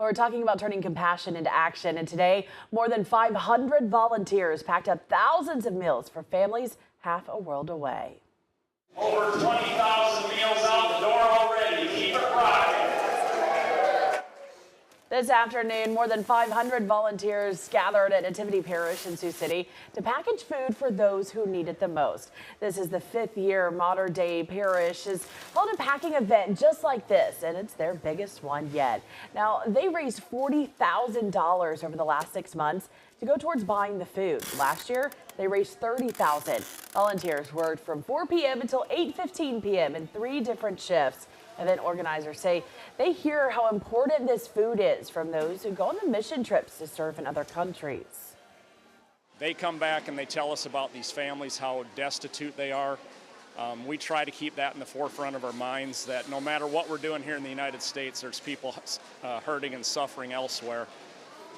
We're talking about turning compassion into action, and today more than 500 volunteers packed up thousands of meals for families half a world away. Over 20,000 meals out the door already. Keep it rocking. This afternoon, more than 500 volunteers gathered at Nativity Parish in Sioux City to package food for those who need it the most. This is the 5th year Mater Dei Parish has held a packing event just like this, and it's their biggest one yet. Now, they raised $40,000 over the last 6 months to go towards buying the food. Last year, they raised $30,000. Volunteers worked from 4 p.m. until 8:15 p.m. in 3 different shifts. Event organizers say they hear how important this food is from those who go on the mission trips to serve in other countries. They come back and they tell us about these families, how destitute they are. We try to keep that in the forefront of our minds, that no matter what we're doing here in the United States, there's people hurting and suffering elsewhere.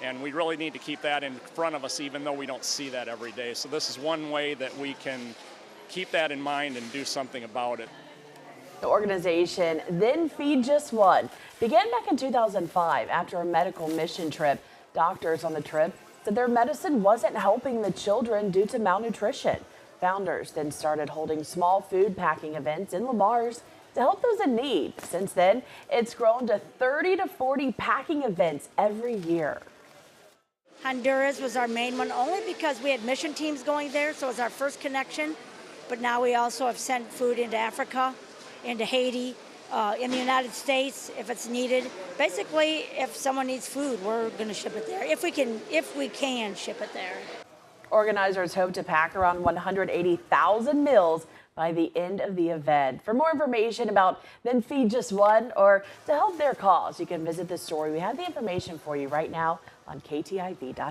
And we really need to keep that in front of us, even though we don't see that every day. So this is one way that we can keep that in mind and do something about it. The organization, Then Feed Just One, began back in 2005 after a medical mission trip. Doctors on the trip said their medicine wasn't helping the children due to malnutrition. Founders then started holding small food packing events in Lamars to help those in need. Since then, it's grown to 30 to 40 packing events every year. Honduras was our main one, only because we had mission teams going there, so it was our first connection. But now we also have sent food into Africa, into Haiti, in the United States if it's needed. Basically, if someone needs food, we're going to ship it there. If we can ship it there. Organizers hope to pack around 180,000 meals by the end of the event. For more information about Then Feed Just One or to help their cause, you can visit the story. We have the information for you right now on KTIV.com.